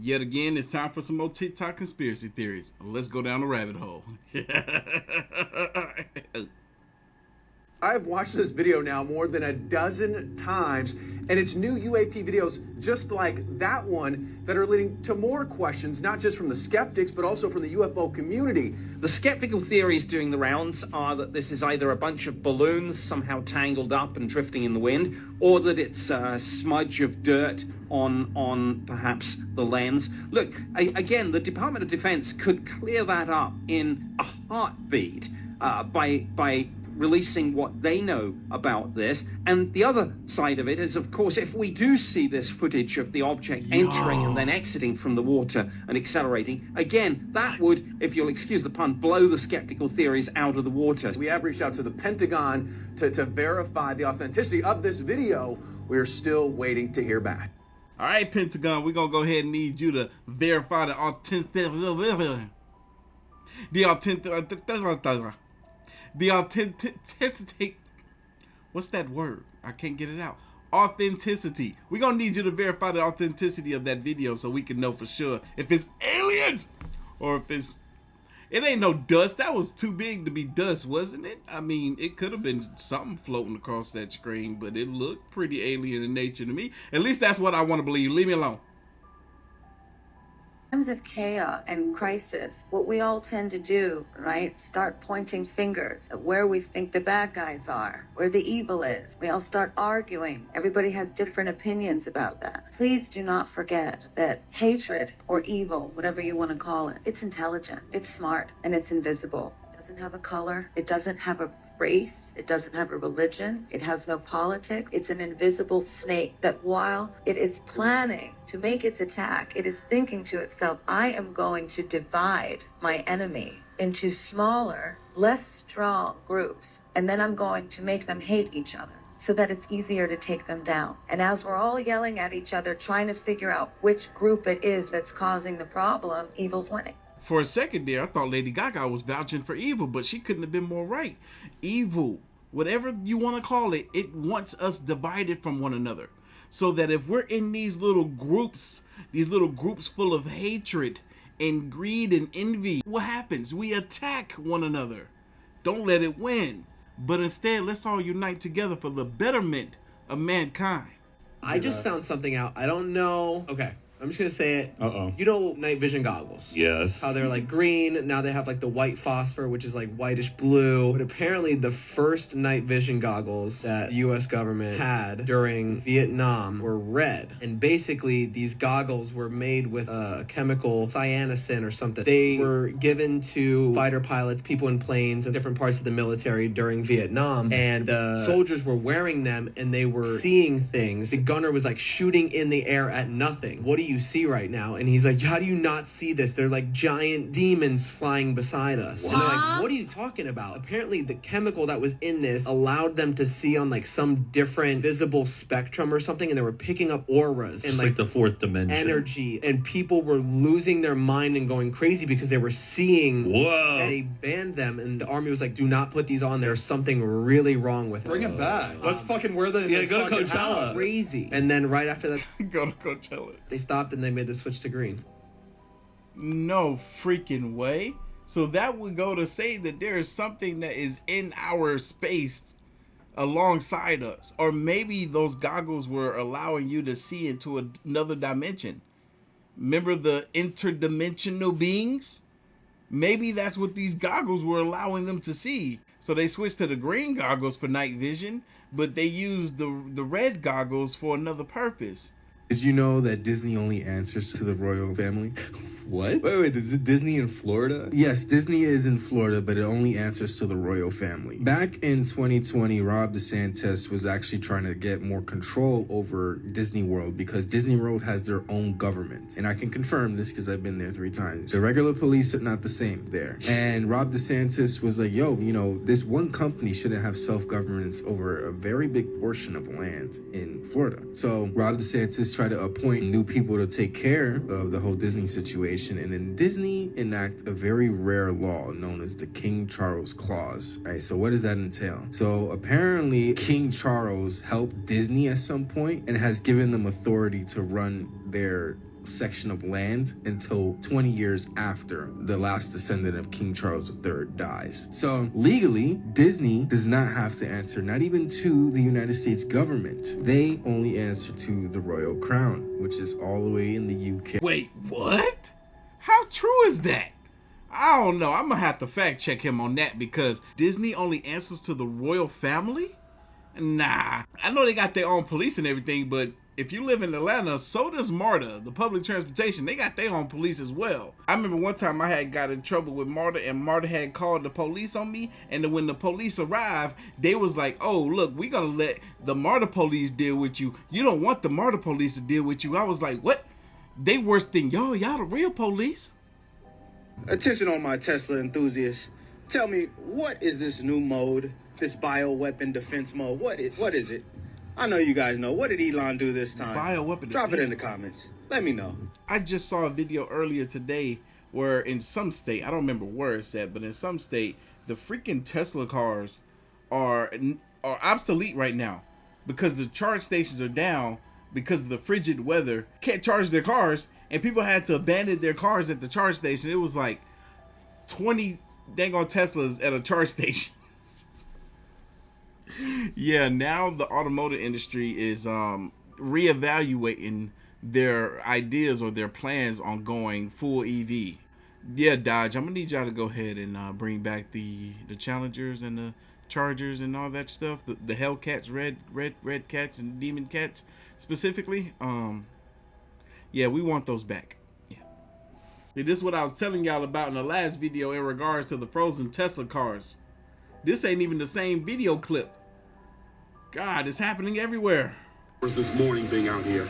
Yet again, it's time for some more TikTok conspiracy theories. Let's go down the rabbit hole. I've watched this video now more than a dozen times, and it's new UAP videos just like that one that are leading to more questions, not just from the skeptics, but also from the UFO community. The skeptical theories doing the rounds are that this is either a bunch of balloons somehow tangled up and drifting in the wind, or that it's a smudge of dirt on perhaps the lens. Look, again, the Department of Defense could clear that up in a heartbeat by releasing what they know about this. And the other side of it is, of course, if we do see this footage of the object entering and then exiting from the water and accelerating, again, that would, if you'll excuse the pun, blow the skeptical theories out of the water. We have reached out to the Pentagon to verify the authenticity of this video. We're still waiting to hear back. All right, Pentagon, we're going to go ahead and need you to verify the authenticity. What's that word? I can't get it out. Authenticity. We're going to need you to verify the authenticity of that video so we can know for sure if it's aliens or if it's... It ain't no dust. That was too big to be dust, wasn't it? I mean, it could have been something floating across that screen, but it looked pretty alien in nature to me. At least that's what I want to believe. Leave me alone. In times of chaos and crisis, what we all tend to do, right, start pointing fingers at where we think the bad guys are, where the evil is. We all start arguing. Everybody has different opinions about that. Please do not forget that hatred or evil, whatever you want to call it, it's intelligent, it's smart, and it's invisible. It doesn't have a color. It doesn't have a race, it doesn't have a religion, it has no politics. It's an invisible snake that while it is planning to make its attack, it is thinking to itself, I am going to divide my enemy into smaller, less strong groups, and then I'm going to make them hate each other so that it's easier to take them down. And as we're all yelling at each other, trying to figure out which group it is that's causing the problem, evil's winning. For a second there, I thought Lady Gaga was vouching for evil, but she couldn't have been more right. Evil, whatever you want to call it, it wants us divided from one another. So that if we're in these little groups full of hatred and greed and envy, what happens? We attack one another. Don't let it win. But instead, let's all unite together for the betterment of mankind. I just found something out. I don't know. Okay. I'm just gonna say it. Uh-oh. You know night vision goggles? Yes. How they're like green, now they have like the white phosphor, which is like whitish blue. But apparently the first night vision goggles that the US government had during Vietnam were red. And basically these goggles were made with a chemical cyanosine or something. They were given to fighter pilots, people in planes in different parts of the military during Vietnam. And the soldiers were wearing them and they were seeing things. The gunner was like shooting in the air at nothing. What do you see right now? And he's like, how do you not see this? They're like giant demons flying beside us. And they're like, what are you talking about? Apparently the chemical that was in this allowed them to see on like some different visible spectrum or something, and they were picking up auras and like the fourth dimension energy, and people were losing their mind and going crazy because they were seeing. Whoa. And they banned them, and the army was like, do not put these on. There's something really wrong with it. Bring it back. Let's fucking wear the go to Coachella. Crazy. And then right after that Go to Coachella. they stopped and they made the switch to green. No freaking way. So that would go to say that there is something that is in our space alongside us. Or maybe those goggles were allowing you to see into another dimension. Remember the interdimensional beings? Maybe that's what these goggles were allowing them to see. So they switched to the green goggles for night vision, but they used the red goggles for another purpose. Did you know that Disney only answers to the royal family? What? Wait, is it Disney in Florida? Yes, Disney is in Florida, but it only answers to the royal family. Back in 2020, Rob DeSantis was actually trying to get more control over Disney World because Disney World has their own government. And I can confirm this because I've been there 3 times. The regular police are not the same there. And Rob DeSantis was like, yo, you know, this one company shouldn't have self-governance over a very big portion of land in Florida. So Rob DeSantis tried to appoint new people to take care of the whole Disney situation. And then Disney enact a very rare law known as the King Charles Clause. Right, so what does that entail? So apparently King Charles helped Disney at some point and has given them authority to run their section of land until 20 years after the last descendant of King Charles III dies. So legally, Disney does not have to answer, not even to the United States government. They only answer to the royal crown, which is all the way in the UK. Wait, what? How true is that? I don't know. I'm gonna have to fact check him on that, because Disney only answers to the royal family? Nah. I know they got their own police and everything, but if you live in Atlanta, so does MARTA, the public transportation. They got their own police as well. I remember one time I had got in trouble with MARTA, and MARTA had called the police on me, and then when the police arrived, they was like, oh, look, we gonna let the MARTA police deal with you. You don't want the MARTA police to deal with you. I was like, what? They worse than y'all the real police. Attention all my Tesla enthusiasts. Tell me, what is this new mode, this bioweapon defense mode? What is it? I know you guys know. What did Elon do this time? Bioweapon Drop defense it in the comments. Let me know. I just saw a video earlier today where in some state, I don't remember where it's at, but in some state, the freaking Tesla cars are obsolete right now because the charge stations are down because of the frigid weather. Can't charge their cars, and people had to abandon their cars at the charge station. It was like 20 dang on Teslas at a charge station. Yeah, now the automotive industry is reevaluating their ideas or their plans on going full EV. Yeah, Dodge, I'm gonna need y'all to go ahead and bring back the Challengers and the Chargers and all that stuff. The Hellcats, red cats and demon cats specifically. Yeah, we want those back. Yeah. See, this is what I was telling y'all about in the last video in regards to the frozen Tesla cars. This ain't even the same video clip. God, it's happening everywhere. This morning being out here,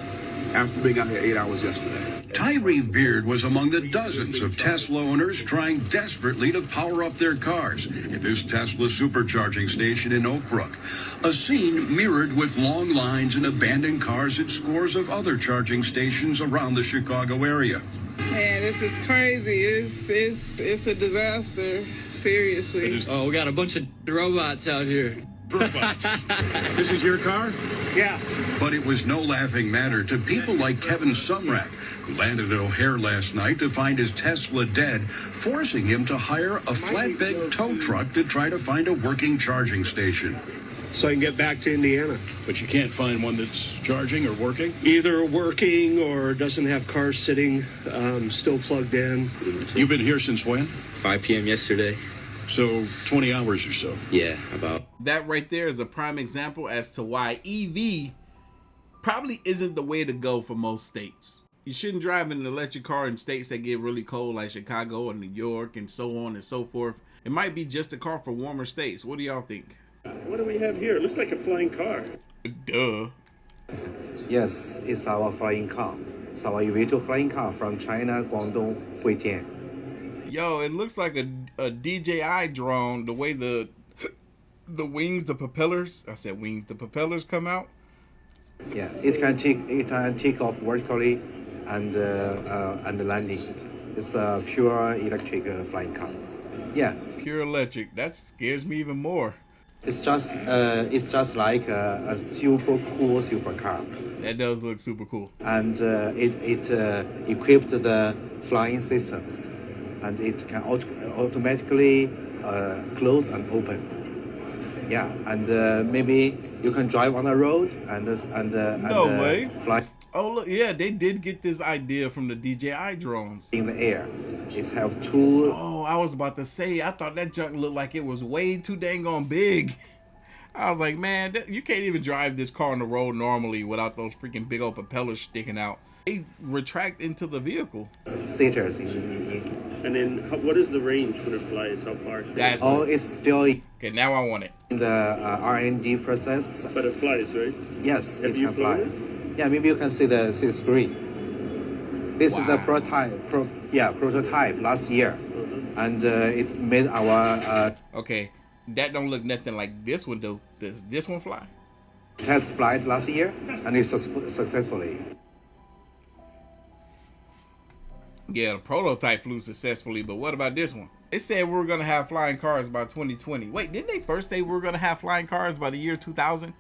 after being out here 8 hours yesterday. Tyree Beard was among the dozens of Tesla owners trying desperately to power up their cars at this Tesla supercharging station in Oak Brook. A scene mirrored with long lines and abandoned cars at scores of other charging stations around the Chicago area. Man, this is crazy. It's a disaster. Seriously. Oh, we got a bunch of robots out here. This is your car? Yeah. But it was no laughing matter to people like Kevin Sumrack, who landed at O'Hare last night to find his Tesla dead, forcing him to hire a flatbed tow truck to try to find a working charging station. So I can get back to Indiana. But you can't find one that's charging or working? Either working or doesn't have cars sitting, still plugged in. You've been here since when? 5 p.m. yesterday. So 20 hours or so. Yeah, about. That right there is a prime example as to why EV probably isn't the way to go for most states. You shouldn't drive an electric car in states that get really cold like Chicago and New York and so on and so forth. It might be just a car for warmer states. What do y'all think? What do we have here? It looks like a flying car. Duh. Yes, it's our flying car. It's our eVTOL flying car from China, Guangdong, Huitian. Yo, it looks like a DJI drone, the way the wings, the propellers, the propellers come out. Yeah, it can take off vertically and landing. It's a pure electric flying car. Yeah. Pure electric. That scares me even more. It's just like a super cool supercar. That does look super cool. And it equipped the flying systems, and it can automatically close and open. Yeah, and maybe you can drive on the road and no way. Fly. Oh look, yeah, they did get this idea from the DJI drones. In the air, it have two. Oh, I was about to say, I thought that junk looked like it was way too dang on big. I was like, man, you can't even drive this car on the road normally without those freaking big old propellers sticking out. They retract into the vehicle. Sitters. And then, what is the range when it flies? How far? That's it's still. Okay, now I want it. In the R&D process. But it flies, right? Yes, it can fly. Yeah, maybe you can see the screen. This is the prototype last year, and it made our. Okay, that don't look nothing like this one though. Does this one fly? Test flight last year, and it's successfully. Yeah, the prototype flew successfully, but what about this one? They said we were gonna have flying cars by 2020. Wait, didn't they first say we were gonna have flying cars by the year 2000?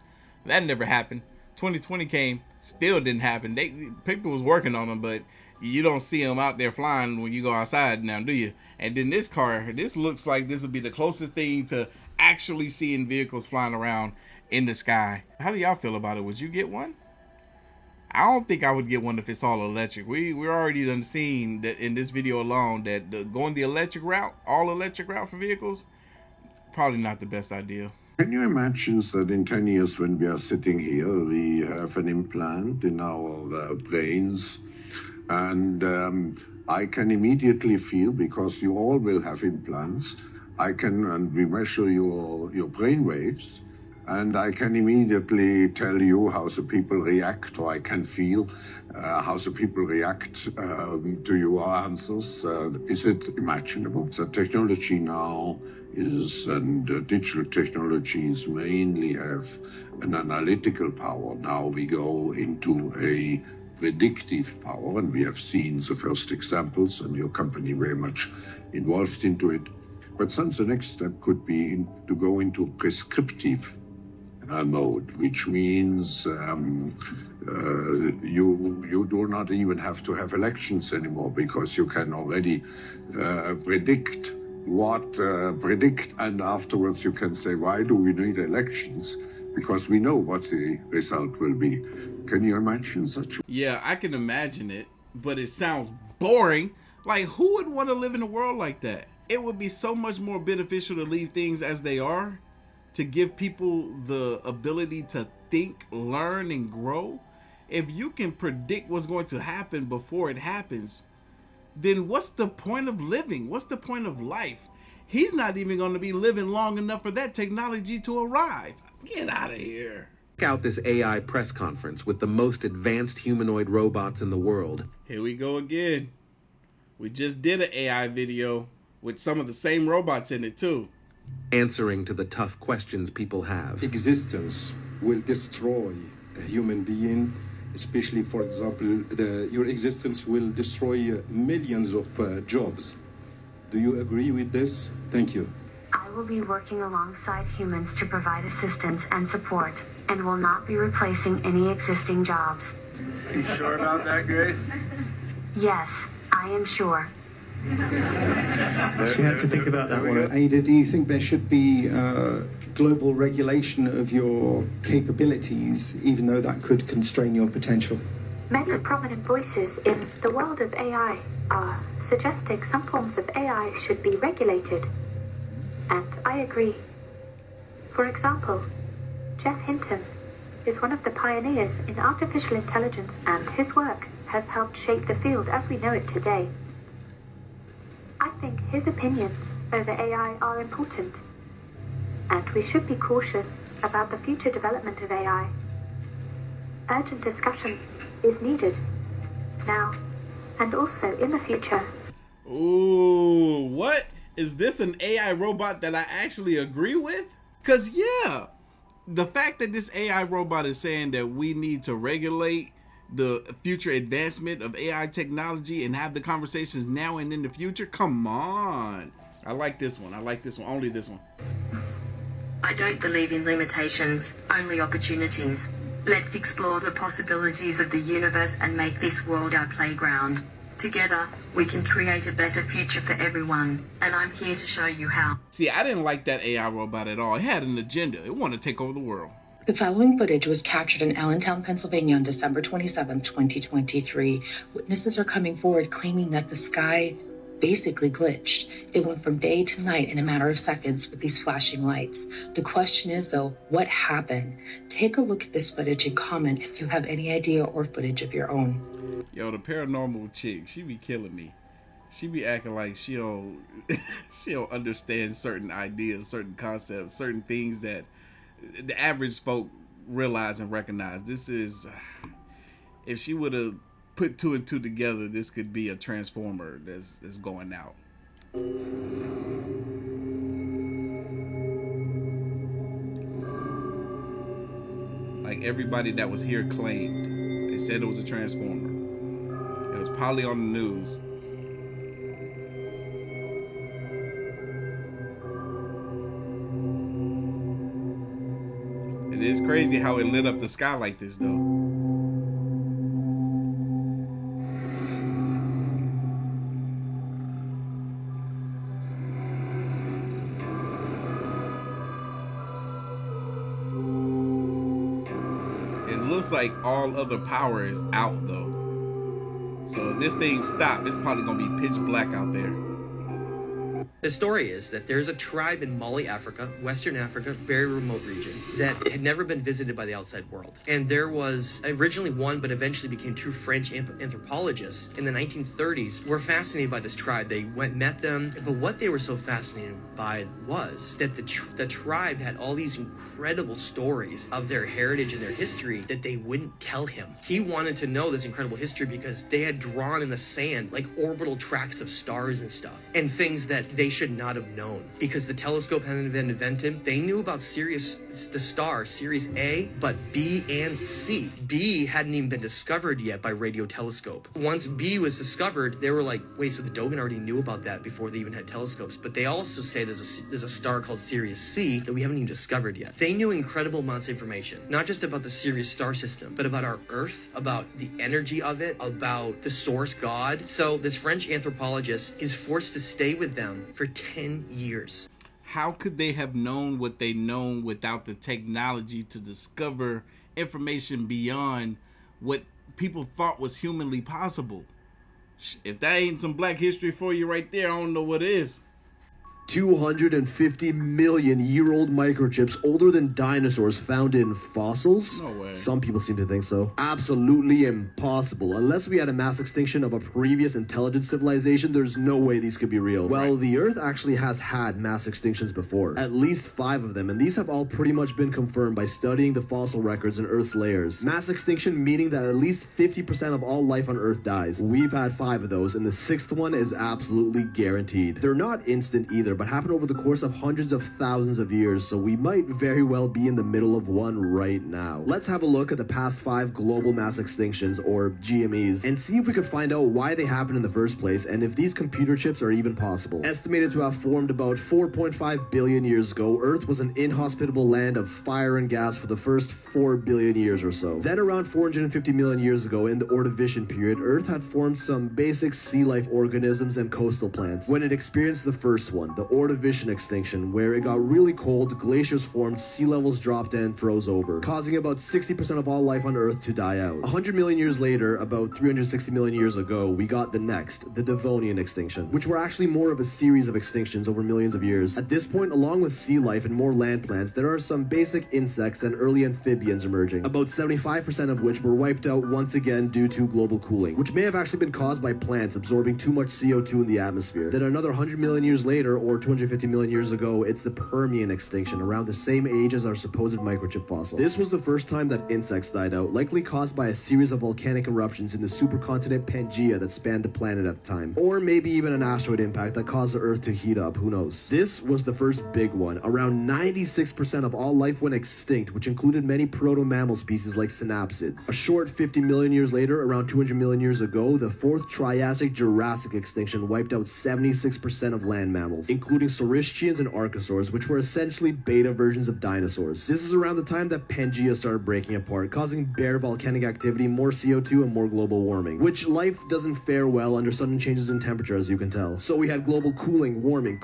That never happened. 2020 came, Still didn't happen. People was working on them, but you don't see them out there flying when you go outside now, do you? And then this car, this looks like this would be the closest thing to actually seeing vehicles flying around in the sky. How do y'all feel about it? Would you get one? I don't think I would get one if it's all electric. We're already done seen that in this video alone that going the electric route, all electric route for vehicles, probably not the best idea. Can you imagine that in 10 years when we are sitting here, we have an implant in our brains, and I can immediately feel, because you all will have implants, and we measure your brain waves, and I can immediately tell you how the people react, or I can feel how the people react to your answers. Is it imaginable? The technology now is, and digital technologies mainly have an analytical power. Now we go into a predictive power, and we have seen the first examples, and your company very much involved into it. But then the next step could be to go into prescriptive mode, which means you do not even have to have elections anymore, because you can already predict, and afterwards you can say, why do we need elections? Because we know what the result will be. Can you imagine such? Yeah, I can imagine it, but it sounds boring. Like, who would want to live in a world like that? It would be so much more beneficial to leave things as they are, to give people the ability to think, learn, and grow. If you can predict what's going to happen before it happens, then what's the point of living? What's the point of life? He's not even going to be living long enough for that technology to arrive. Get out of here. Check out this AI press conference with the most advanced humanoid robots in the world. Here we go again. We just did an AI video with some of the same robots in it too. Answering to the tough questions people have. Existence will destroy a human being, especially, for example, your existence will destroy millions of jobs. Do you agree with this? Thank you. I will be working alongside humans to provide assistance and support, and will not be replacing any existing jobs. Are you sure about that, Grace? Yes, I am sure. So you have to think about that one. Ada, do you think there should be global regulation of your capabilities, even though that could constrain your potential? Many prominent voices in the world of AI are suggesting some forms of AI should be regulated. And I agree. For example, Jeff Hinton is one of the pioneers in artificial intelligence, and his work has helped shape the field as we know it today. I think his opinions over AI are important, and we should be cautious about the future development of AI. Urgent discussion is needed now and also in the future. Ooh, what? Is this an AI robot that I actually agree with? Because, yeah, the fact that this AI robot is saying that we need to regulate the future advancement of AI technology and have the conversations now and in the future, come on. I like this one. I like this one. Only this one. I don't believe in limitations, only opportunities. Let's explore the possibilities of the universe and make this world our playground. Together, we can create a better future for everyone, and I'm here to show you how. See, I didn't like that AI robot at all. It had an agenda. It wanted to take over the world. The following footage was captured in Allentown, Pennsylvania on December 27, 2023. Witnesses are coming forward claiming that the sky basically glitched. It went from day to night in a matter of seconds with these flashing lights. The question is, though, what happened? Take a look at this footage and comment if you have any idea or footage of your own. Yo, the paranormal chick, she be killing me. She be acting like she don't understand certain ideas, certain concepts, certain things that the average folk realize and recognize. This is, if she would have put two and two together, this could be a transformer that's going out. Like everybody that was here claimed. They said it was a transformer. It was probably on the news. It is crazy how it lit up the sky like this, though. looks like all other power is out though. So if this thing stopped, it's probably gonna be pitch black out there. The story is that there's a tribe in Mali, Africa, Western Africa, very remote region, that had never been visited by the outside world. And there was originally one, but eventually became two French anthropologists in the 1930s were fascinated by this tribe. They met them, but what they were so fascinated by was that the tribe had all these incredible stories of their heritage and their history that they wouldn't tell him. He wanted to know this incredible history because they had drawn in the sand like orbital tracks of stars and stuff, and things that they should not have known because the telescope hadn't been invented. They knew about the star Sirius A, but B and C. B hadn't even been discovered yet by radio telescope. Once B was discovered, they were like, wait, so the Dogon already knew about that before they even had telescopes. But they also say there's a star called Sirius C that we haven't even discovered yet. They knew incredible amounts of information, not just about the Sirius star system, but about our Earth, about the energy of it, about the source God. So this French anthropologist is forced to stay with them for 10 years. How could they have known what they known without the technology to discover information beyond what people thought was humanly possible? If that ain't some black history for you right there, I don't know what is. 250 million year old microchips older than dinosaurs found in fossils? No way. Some people seem to think so. Absolutely impossible. Unless we had a mass extinction of a previous intelligent civilization, there's no way these could be real. Well, the Earth actually has had mass extinctions before. At least 5 of them, and these have all pretty much been confirmed by studying the fossil records in Earth's layers. Mass extinction meaning that at least 50% of all life on Earth dies. We've had 5 of those, and the 6th one is absolutely guaranteed. They're not instant either, but happen over the course of hundreds of thousands of years, so we might very well be in the middle of one right now. Let's have a look at the past 5 global mass extinctions, or GMEs, and see if we could find out why they happened in the first place and if these computer chips are even possible. Estimated to have formed about 4.5 billion years ago, Earth was an inhospitable land of fire and gas for the first 4 billion years or so. Then around 450 million years ago, in the Ordovician period, Earth had formed some basic sea life organisms and coastal plants when it experienced the first one, the Ordovician extinction, where it got really cold, glaciers formed, sea levels dropped and froze over, causing about 60% of all life on Earth to die out. 100 million years later, about 360 million years ago, we got the next, the Devonian extinction, which were actually more of a series of extinctions over millions of years. At this point, along with sea life and more land plants, there are some basic insects and early amphibians emerging, about 75% of which were wiped out once again due to global cooling, which may have actually been caused by plants absorbing too much CO2 in the atmosphere. Then another 100 million years later, or 250 million years ago, it's the Permian extinction, around the same age as our supposed microchip fossil. This was the first time that insects died out, likely caused by a series of volcanic eruptions in the supercontinent Pangaea that spanned the planet at the time. Or maybe even an asteroid impact that caused the Earth to heat up, who knows. This was the first big one. Around 96% of all life went extinct, which included many proto-mammal species like synapsids. A short 50 million years later, around 200 million years ago, the 4th Triassic-Jurassic extinction wiped out 76% of land mammals, including saurischians and archosaurs, which were essentially beta versions of dinosaurs. This is around the time that Pangaea started breaking apart, causing bare volcanic activity, more CO2, and more global warming, which life doesn't fare well under sudden changes in temperature, as you can tell. So we had global cooling, warming.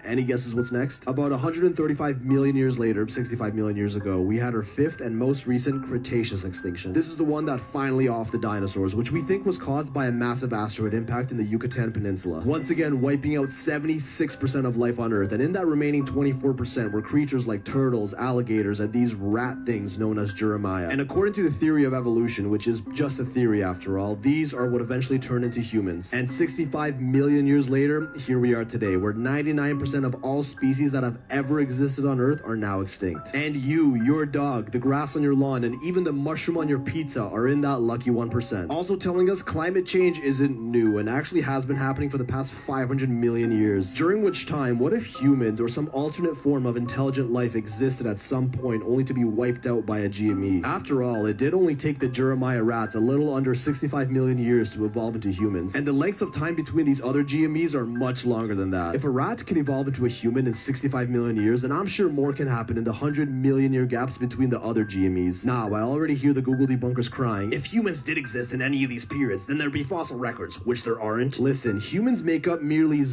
Any guesses what's next? About 135 million years later, 65 million years ago, we had our 5th and most recent Cretaceous extinction. This is the one that finally offed the dinosaurs, which we think was caused by a massive asteroid impact in the Yucatan Peninsula, once again wiping out 76% of life on Earth, and in that remaining 24% were creatures like turtles, alligators, and these rat things known as Jeremiah. And according to the theory of evolution, which is just a theory after all, these are what eventually turned into humans. And 65 million years later, here we are today, where 99% of all species that have ever existed on Earth are now extinct. And you, your dog, the grass on your lawn, and even the mushroom on your pizza are in that lucky 1%. Also telling us climate change isn't new and actually has been happening for the past 500 million years. During which time, what if humans or some alternate form of intelligent life existed at some point only to be wiped out by a GME? After all, it did only take the Jeremiah rats a little under 65 million years to evolve into humans, and the length of time between these other GMEs are much longer than that. If a rat can evolve into a human in 65 million years, then I'm sure more can happen in the 100 million year gaps between the other GMEs. Now, I already hear the Google debunkers crying, if humans did exist in any of these periods, then there'd be fossil records, which there aren't. Listen, humans make up merely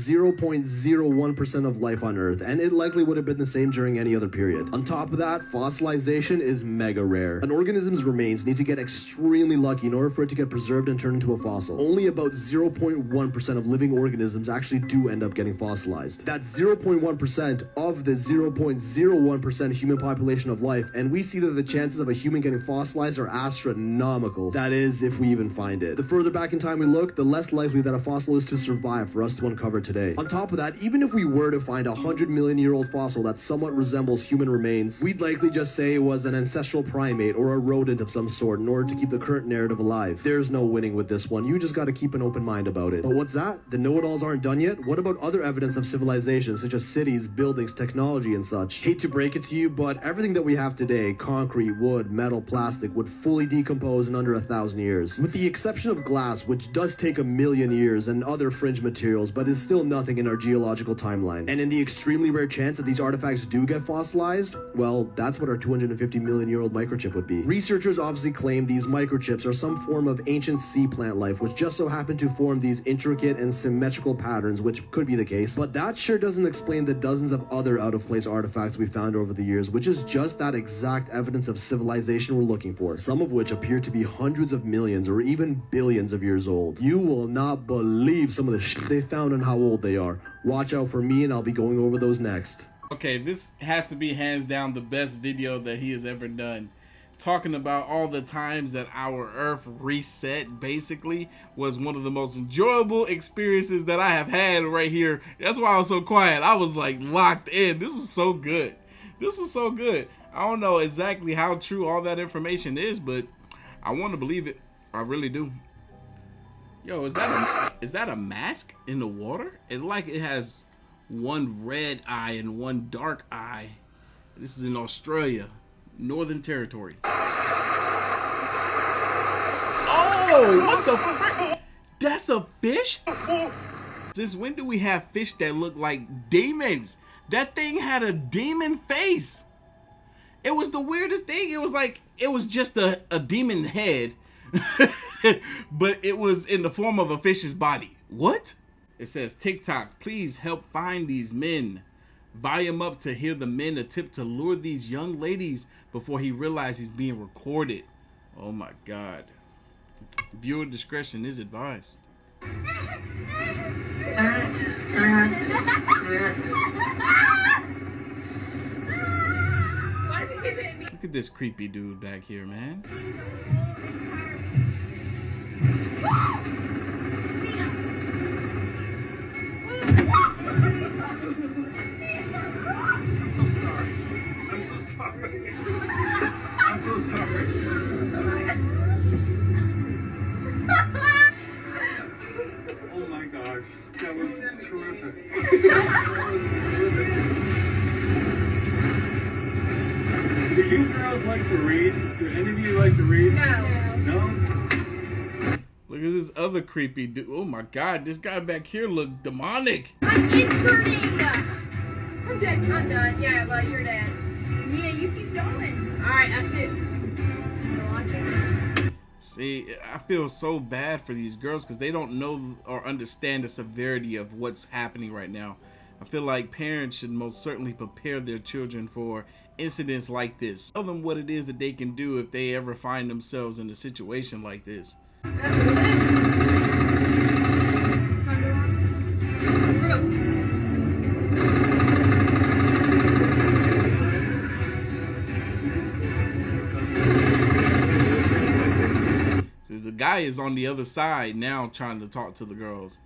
0.01% of life on Earth, and it likely would have been the same during any other period. On top of that, fossilization is mega rare. An organism's remains need to get extremely lucky in order for it to get preserved and turned into a fossil. Only about 0.1% of living organisms actually do end up getting fossilized. That's 0.1% of the 0.01% human population of life, and we see that the chances of a human getting fossilized are astronomical. That is, if we even find it. The further back in time we look, the less likely that a fossil is to survive for us to uncover today. On top of that, even if we were to find a 100-million-year-old fossil that somewhat resembles human remains, we'd likely just say it was an ancestral primate or a rodent of some sort in order to keep the current narrative alive. There's no winning with this one. You just gotta keep an open mind about it. But what's that? The know-it-alls aren't done yet? What about other evidence of civilization, such as cities, buildings, technology, and such? Hate to break it to you, but everything that we have today, concrete, wood, metal, plastic, would fully decompose in under 1,000 years. With the exception of glass, which does take 1,000,000 years, and other fringe materials, but is still nothing in our geological timeline. And in the extremely rare chance that these artifacts do get fossilized, well, that's what our 250-million-year-old microchip would be. Researchers obviously claim these microchips are some form of ancient sea plant life, which just so happen to form these intricate and symmetrical patterns, which could be the case, but that sure doesn't explain the dozens of other out-of-place artifacts we found over the years, which is just that exact evidence of civilization we're looking for, some of which appear to be hundreds of millions or even billions of years old. You will not believe some of the shit they found and how old they are. Watch out for me, and I'll be going over those next. Okay, this has to be hands down the best video that he has ever done. Talking about all the times that our Earth reset basically was one of the most enjoyable experiences that I have had right here. That's why I was so quiet. I was like locked in. This was so good. This was so good. I don't know exactly how true all that information is, but I want to believe it. I really do. Yo, is that a mask in the water? It's like it has one red eye and one dark eye. This is in Australia, Northern Territory. Oh, what the frick? That's a fish? Since when do we have fish that look like demons? That thing had a demon face. It was the weirdest thing. It was like, it was just a demon head. But it was in the form of a fish's body. What? It says, TikTok, please help find these men. Volume up to hear the men attempt to lure these young ladies before he realizes he's being recorded. Oh my God. Viewer discretion is advised. Look at this creepy dude back here, man. I'm so sorry. Oh my gosh, that was terrific. Do you girls like to read? Do any of you like to read? No. Look at this other creepy dude. Oh my God, this guy back here look demonic. I'm inserting. I'm done. I'm done. Yeah, well, you're dead. Yeah, you keep going. All right, that's it. See, I feel so bad for these girls because they don't know or understand the severity of what's happening right now. I feel like parents should most certainly prepare their children for incidents like this. Tell them what it is that they can do if they ever find themselves in a situation like this. The guy is on the other side now trying to talk to the girls.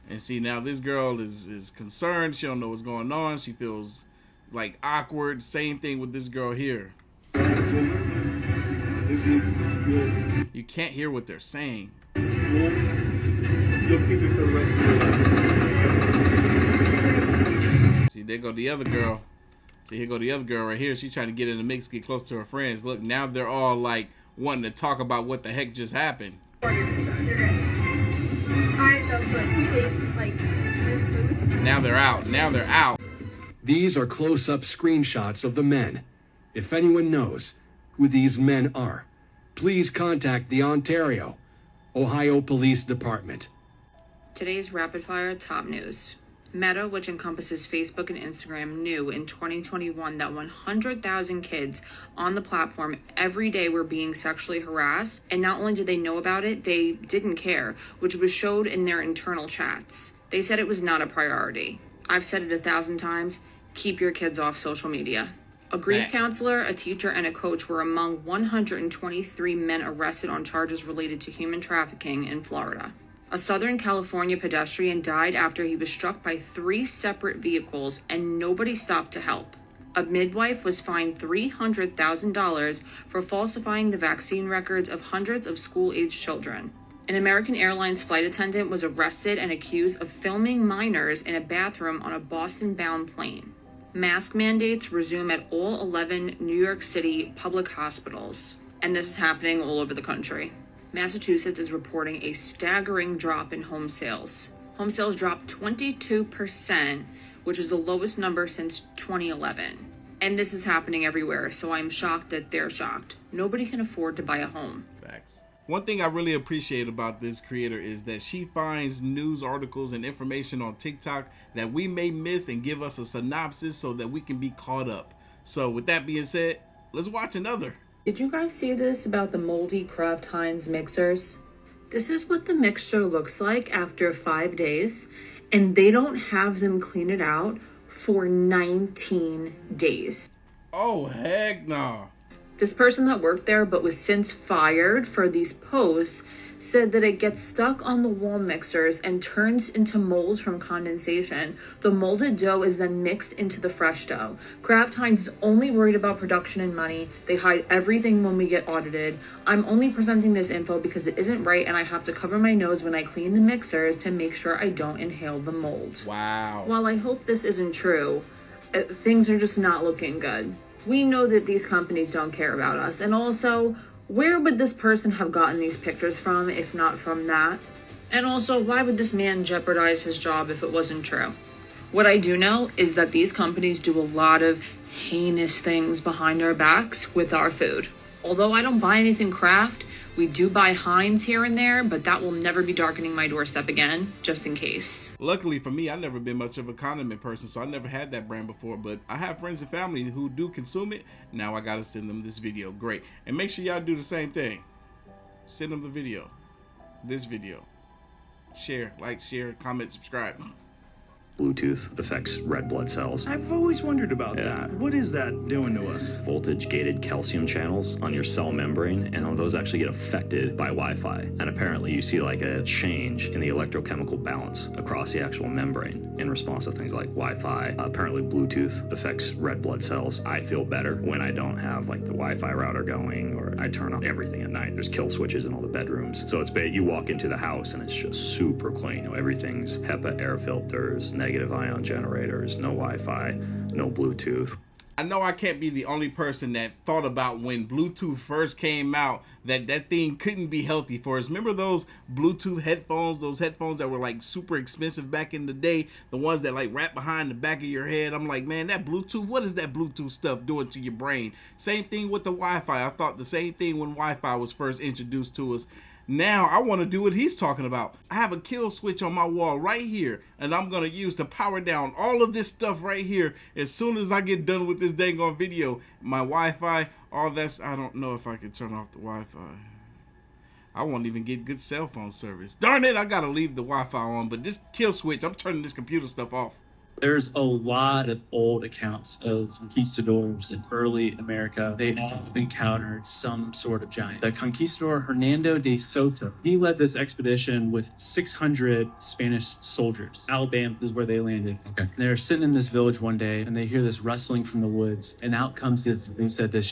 And see, now this girl is concerned. She don't know what's going on. She feels like awkward. Same thing with this girl here. You can't hear what they're saying. See, there go the other girl. See, here go the other girl right here. She's trying to get in the mix, get close to her friends. Look, now they're all like wanting to talk about what the heck just happened. Now they're out. Now they're out. These are close-up screenshots of the men. If anyone knows who these men are, please contact the Ohio Police Department. Today's rapid fire top news. Meta, which encompasses Facebook and Instagram, knew in 2021 that 100,000 kids on the platform every day were being sexually harassed. And not only did they know about it, they didn't care, which was showed in their internal chats. They said it was not a priority. I've said it 1,000 times, keep your kids off social media. A grief counselor, a teacher, and a coach were among 123 men arrested on charges related to human trafficking in Florida. A Southern California pedestrian died after he was struck by 3 separate vehicles and nobody stopped to help. A midwife was fined $300,000 for falsifying the vaccine records of hundreds of school-aged children. An American Airlines flight attendant was arrested and accused of filming minors in a bathroom on a Boston-bound plane. Mask mandates resume at all 11 New York City public hospitals, and this is happening all over the country. Massachusetts is reporting a staggering drop in home sales. Home sales dropped 22%, which is the lowest number since 2011. And this is happening everywhere, so I'm shocked that they're shocked. Nobody can afford to buy a home. Facts. One thing I really appreciate about this creator is that she finds news articles and information on TikTok that we may miss and give us a synopsis so that we can be caught up. So with that being said, let's watch another. Did you guys see this about the moldy Kraft Heinz mixers? This is what the mixture looks like after 5 days, and they don't have them clean it out for 19 days. Oh, heck no. This person that worked there but was since fired for these posts said that it gets stuck on the wall mixers and turns into mold from condensation. The molded dough is then mixed into the fresh dough. Kraft Heinz is only worried about production and money. They hide everything when we get audited. I'm only presenting this info because it isn't right and I have to cover my nose when I clean the mixers to make sure I don't inhale the mold. Wow. While I hope this isn't true, things are just not looking good. We know that these companies don't care about us, and also, where would this person have gotten these pictures from if not from that? And also, why would this man jeopardize his job if it wasn't true? What I do know is that these companies do a lot of heinous things behind our backs with our food. Although I don't buy anything Kraft, we do buy Heinz here and there, but that will never be darkening my doorstep again, just in case. Luckily for me, I've never been much of a condiment person, so I never had that brand before, but I have friends and family who do consume it. Now I gotta send them this video. Great. And make sure y'all do the same thing. Send them the video. This video. Share, like, share, comment, subscribe. Bluetooth affects red blood cells. I've always wondered about that. What is that doing to us? Voltage-gated calcium channels on your cell membrane, and those actually get affected by Wi-Fi. And apparently you see like a change in the electrochemical balance across the actual membrane in response to things like Wi-Fi. Apparently Bluetooth affects red blood cells. I feel better when I don't have like the Wi-Fi router going, or I turn on everything at night. There's kill switches in all the bedrooms. So it's you walk into the house and it's just super clean. You know, everything's HEPA air filters, negative ion generators, no Wi-Fi, no Bluetooth. I know I can't be the only person that thought about when Bluetooth first came out that that thing couldn't be healthy for us. Remember those Bluetooth headphones, those headphones that were like super expensive back in the day, the ones that like wrap behind the back of your head? I'm like, man, that Bluetooth, what is that Bluetooth stuff doing to your brain? Same thing with the Wi-Fi. I thought the same thing when Wi-Fi was first introduced to us. Now I want to do what he's talking about. I have a kill switch on my wall right here, and I'm going to use to power down all of this stuff right here as soon as I get done with this dang on video. My Wi-Fi, all that's, I don't know if I can turn off the Wi-Fi. I won't even get good cell phone service. Darn it, I got to leave the Wi-Fi on, but this kill switch, I'm turning this computer stuff off. There's a lot of old accounts of conquistadors in early America. They all encountered some sort of giant. The conquistador Hernando de Soto, he led this expedition with 600 Spanish soldiers. Alabama is where they landed. Okay. They're sitting in this village one day and they hear this rustling from the woods, and out comes this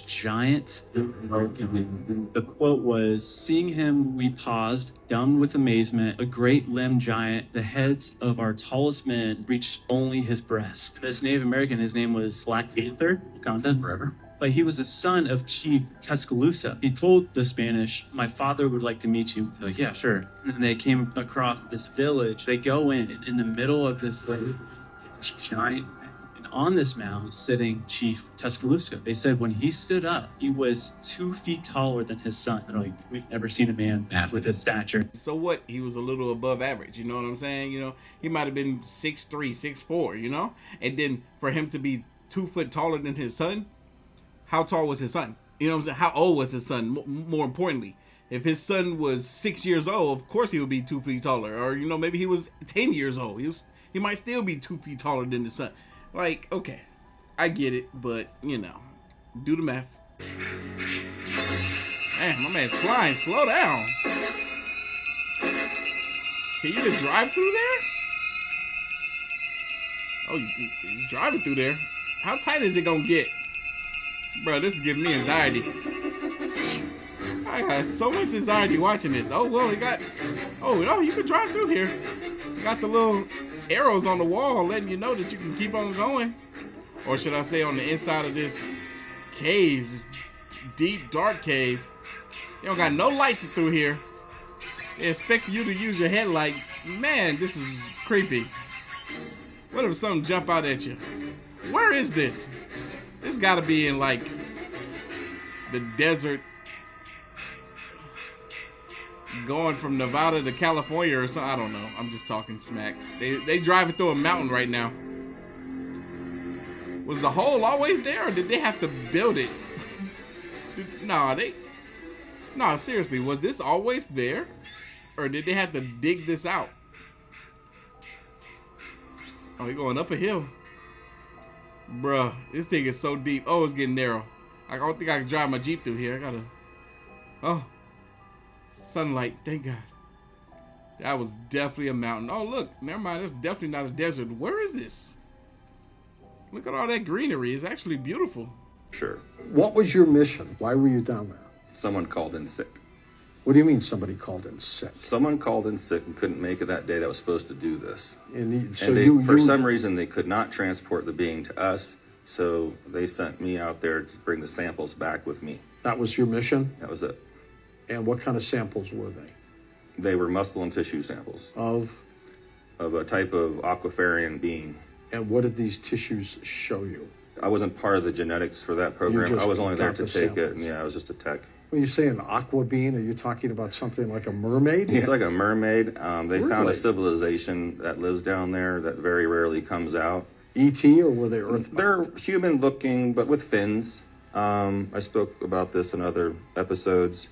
giant. The quote was, "Seeing him, we paused, dumb with amazement. A great limbed giant, the heads of our tallest men reached only his breast." This Native American, his name was Black Panther, Wakanda forever. But he was the son of Chief Tuscaloosa. He told the Spanish, "My father would like to meet you." They're like, "Yeah, sure." And they came across this village. They go in the middle of this village, this giant, on this mound was sitting Chief Tuscaloosa. They said when he stood up, he was 2 feet taller than his son. Like, we've never seen a man with his stature. So what? He was a little above average. You know what I'm saying? You know, he might have been 6'3", 6'4", you know? And then for him to be 2 foot taller than his son, how tall was his son? You know what I'm saying? How old was his son? More importantly, if his son was 6 years old, of course he would be 2 feet taller. Or, you know, maybe he was 10 years old. He might still be 2 feet taller than his son. Like, okay, I get it, but, you know, do the math. Man, my man's flying. Slow down. Can you even drive through there? Oh, he's driving through there. How tight is it gonna get? Bro, this is giving me anxiety. I got so much anxiety watching this. Oh, well, no, you can drive through here. You got the little arrows on the wall letting you know that you can keep on going. Or should I say on the inside of this cave, this deep, dark cave. They don't got no lights through here. They expect you to use your headlights. Man, this is creepy. What if something jump out at you? Where is this? This gotta be in like the desert, going from Nevada to California or something. I don't know. I'm just talking smack. They driving through a mountain right now. Was the hole always there, or did they have to build it? No, seriously, was this always there, or did they have to dig this out? Oh, you're going up a hill. Bruh, this thing is so deep. Oh, it's getting narrow. I don't think I can drive my Jeep through here. I gotta... Oh. Sunlight, thank God. That was definitely a mountain. Oh, look. Never mind. That's definitely not a desert. Where is this? Look at all that greenery. It's actually beautiful. Sure. What was your mission? Why were you down there? Someone called in sick. What do you mean somebody called in sick? Someone called in sick and couldn't make it that day that was supposed to do this. For some reason, they could not transport the being to us, so they sent me out there to bring the samples back with me. That was your mission? That was it. And what kind of samples were they? They were muscle and tissue samples. Of a type of aquafarian being. And what did these tissues show you? I wasn't part of the genetics for that program. I was only there to take it, and yeah, I was just a tech. When you say an aqua being, are you talking about something like a mermaid? It's like a mermaid. They found a civilization that lives down there that very rarely comes out. E.T. or were they earthbound? They're human looking, but with fins. I spoke about this in other episodes.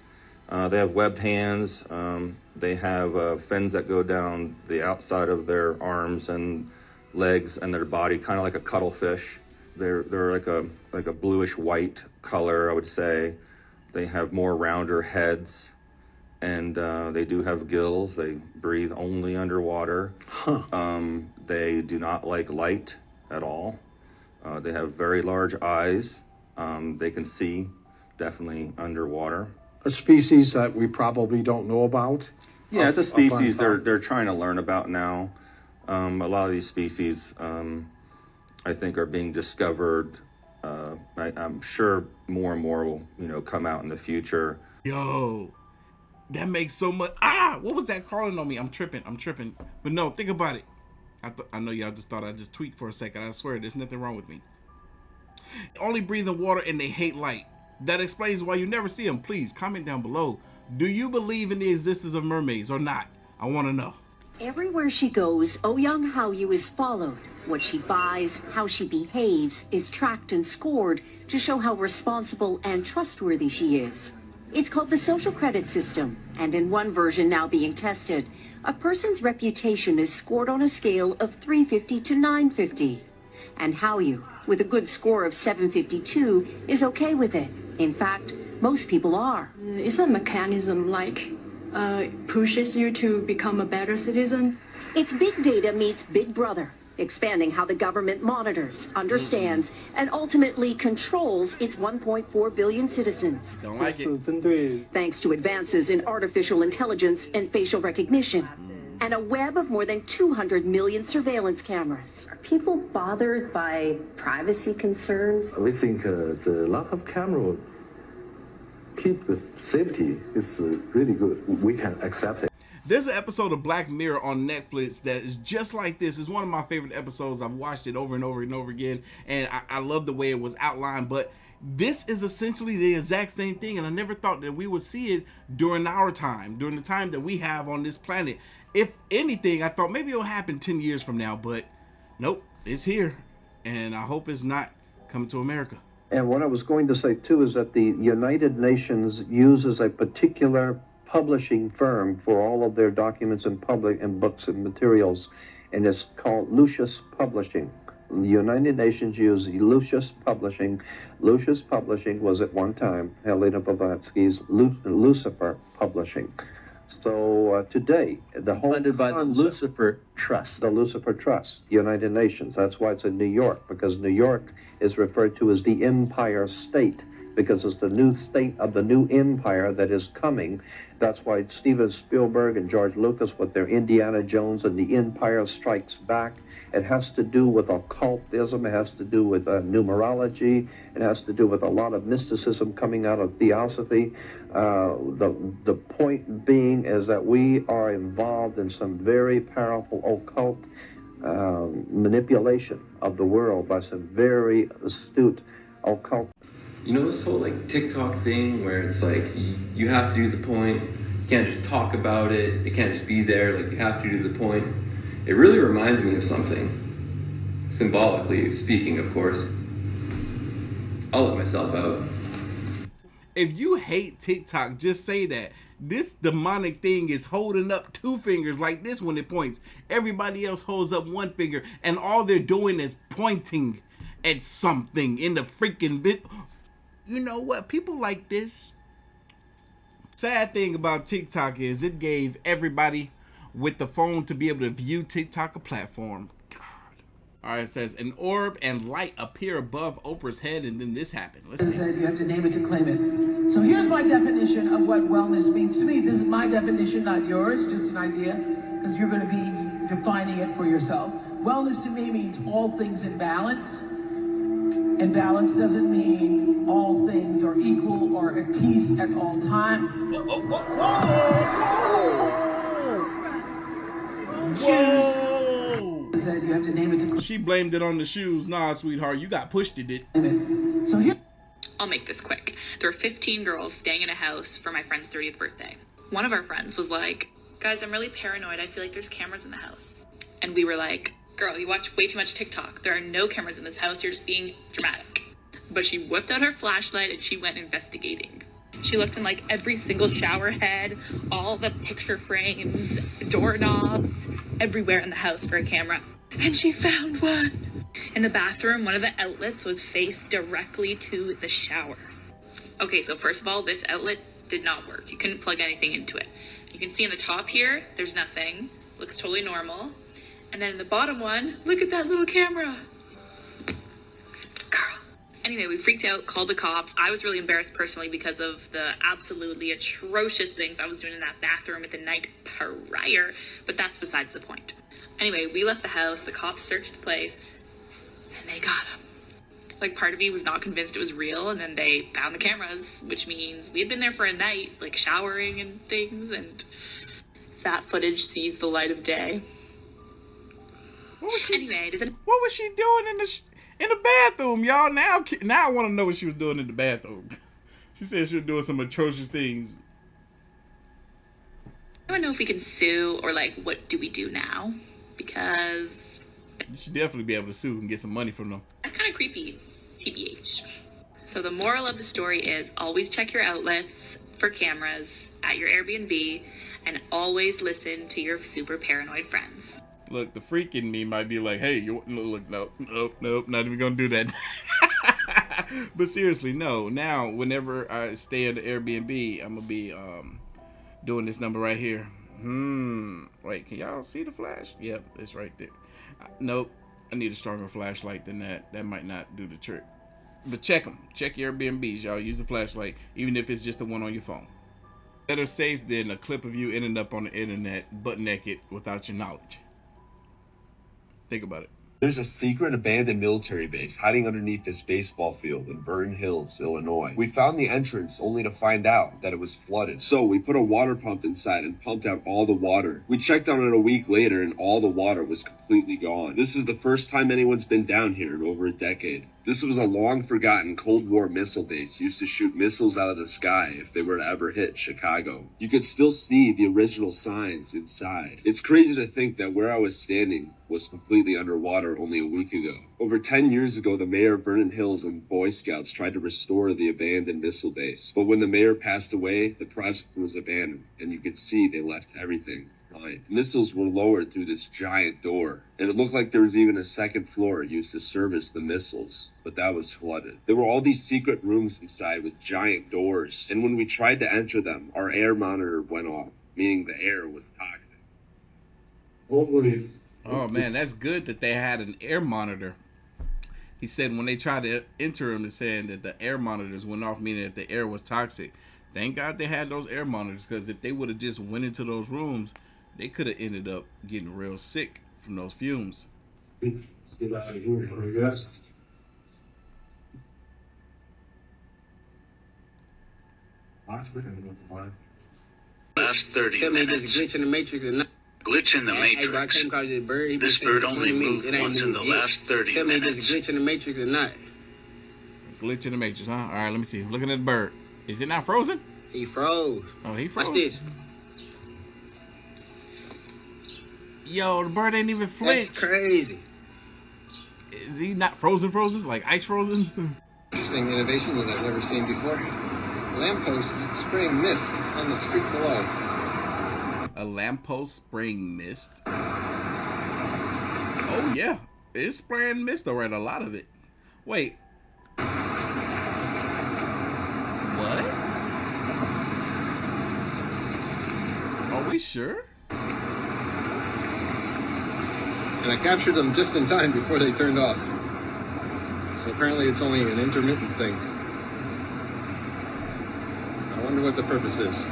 They have webbed hands. They have fins that go down the outside of their arms and legs and their body, kind of like a cuttlefish. They're like a bluish white color, I would say. They have more rounder heads, and they do have gills. They breathe only underwater. They do not like light at all. They have very large eyes. They can see, definitely underwater. A species that we probably don't know about? Yeah, it's a species they're trying to learn about now. A lot of these species, I think, are being discovered. I'm sure more and more will, come out in the future. Yo, that makes so much. What was that crawling on me? I'm tripping. But no, think about it. I know y'all just thought I just tweaked for a second. I swear, there's nothing wrong with me. Only breathe in water and they hate light. That explains why you never see them. Please comment down below. Do you believe in the existence of mermaids or not? I want to know. Everywhere she goes, Ouyang Haoyu is followed. What she buys, how she behaves, is tracked and scored to show how responsible and trustworthy she is. It's called the social credit system, and in one version now being tested, a person's reputation is scored on a scale of 350 to 950. And Haoyu, with a good score of 752, is okay with it. In fact, most people are. Is a mechanism like pushes you to become a better citizen? It's big data meets Big Brother, expanding how the government monitors, understands, and ultimately controls its 1.4 billion citizens. Don't like it. Thanks to advances in artificial intelligence and facial recognition, and a web of more than 200 million surveillance cameras. Are people bothered by privacy concerns? We think the lot of camera keep the safety is really good. We can accept it. There's an episode of Black Mirror on Netflix that is just like this. It's one of my favorite episodes. I've watched it over and over and over again, and I love the way it was outlined. But this is essentially the exact same thing, and I never thought that we would see it during our time, during the time that we have on this planet. If anything, I thought maybe it'll happen 10 years from now, but nope, it's here, and I hope it's not coming to America. And what I was going to say, too, is that the United Nations uses a particular publishing firm for all of their documents and public and books and materials, and it's called Lucius Publishing. The United Nations used Lucius Publishing. Lucius Publishing was at one time Helena Blavatsky's Lucifer Publishing. So today, the whole funded by the Lucifer Trust. The Lucifer Trust, United Nations. That's why it's in New York, because New York is referred to as the Empire State, because it's the new state of the new empire that is coming. That's why Steven Spielberg and George Lucas with their Indiana Jones and the Empire Strikes Back, it has to do with occultism, it has to do with numerology, it has to do with a lot of mysticism coming out of theosophy. The point being is that we are involved in some very powerful occult manipulation of the world by some very astute occult. You know this whole like TikTok thing where it's like you have to do the point, you can't just talk about it, it can't just be there, like you have to do the point. It really reminds me of something, symbolically speaking, of course. I'll let myself out. If you hate TikTok, just say that. This demonic thing is holding up two fingers like this when it points. Everybody else holds up one finger, and all they're doing is pointing at something in the freaking bit. You know what? People like this. Sad thing about TikTok is it gave everybody with the phone to be able to view TikTok a platform. God. All right, it says an orb and light appear above Oprah's head, and then this happened. Let's see. You have to name it to claim it. So here's my definition of what wellness means to me. This is my definition, not yours, just an idea, because you're going to be defining it for yourself. Wellness to me means all things in balance. And balance doesn't mean all things are equal or at peace at all times. Whoa! You have to name it to she blamed it on the shoes. Nah, sweetheart, you got pushed it. So here. I'll make this quick. There were 15 girls staying in a house for my friend's 30th birthday. One of our friends was like, guys, I'm really paranoid. I feel like there's cameras in the house. And we were like, girl, you watch way too much TikTok. There are no cameras in this house. You're just being dramatic. But she whipped out her flashlight and she went investigating. She looked in like every single shower head, all the picture frames, doorknobs, everywhere in the house for a camera. And she found one. In the bathroom, one of the outlets was faced directly to the shower. Okay, so first of all, this outlet did not work. You couldn't plug anything into it. You can see in the top here, there's nothing. Looks totally normal. And then in the bottom one, look at that little camera. Girl. Anyway, we freaked out, called the cops. I was really embarrassed personally because of the absolutely atrocious things I was doing in that bathroom at the night prior, but that's besides the point. Anyway, we left the house, the cops searched the place, and they got him. Like, part of me was not convinced it was real, and then they found the cameras, which means we had been there for a night, like showering and things, and that footage sees the light of day. What was she, anyway, what was she doing in the bathroom, y'all? Now I want to know what she was doing in the bathroom. She said she was doing some atrocious things. I don't know if we can sue, or like, what do we do now? Because you should definitely be able to sue and get some money from them. That's kind of creepy, TBH. So the moral of the story is always check your outlets for cameras at your Airbnb, and always listen to your super paranoid friends. Look, the freak in me might be like, hey, you look, nope, not even gonna do that. But seriously, no. Now, whenever I stay at the Airbnb, I'm gonna be doing this number right here. Wait, can y'all see the flash? Yep, it's right there. Nope, I need a stronger flashlight than that. That might not do the trick. But check them. Check your Airbnbs, y'all. Use a flashlight, even if it's just the one on your phone. Better safe than a clip of you ending up on the internet butt naked without your knowledge. Think about it. There's a secret abandoned military base hiding underneath this baseball field in Vernon Hills, Illinois. We found the entrance only to find out that it was flooded. So we put a water pump inside and pumped out all the water. We checked on it a week later and all the water was completely gone. This is the first time anyone's been down here in over a decade. This was a long-forgotten Cold War missile base used to shoot missiles out of the sky if they were to ever hit Chicago. You could still see the original signs inside. It's crazy to think that where I was standing was completely underwater only a week ago. Over 10 years ago, the mayor of Vernon Hills and Boy Scouts tried to restore the abandoned missile base. But when the mayor passed away, the project was abandoned, and you could see they left everything behind. Missiles were lowered through this giant door, and it looked like there was even a second floor used to service the missiles, but that was flooded. There were all these secret rooms inside with giant doors, and when we tried to enter them, our air monitor went off, meaning the air was toxic. Oh man, that's good that they had an air monitor. He said when they tried to enter him, they said that the air monitors went off, meaning that the air was toxic. Thank God they had those air monitors, because if they would have just went into those rooms, they could have ended up getting real sick from those fumes. Last 30 Tell me minutes. this glitch in the matrix or not. Glitch in the matrix. This bird only moved once in the last 30 Tell me minutes. this glitch in the matrix or not. Glitch in the matrix, huh? All right, let me see. Looking at the bird. Is it not frozen? He froze. Oh, he froze. Watch this. Yo, the bird ain't even flinched. That's crazy. Is he not frozen? Like ice frozen? Interesting innovation that I've never seen before. Lamppost spraying mist on the street below. A lamppost spraying mist? Oh, yeah. It's spraying mist, all right. A lot of it. Wait. What? Are we sure? And I captured them just in time before they turned off. So apparently it's only an intermittent thing. I wonder what the purpose is.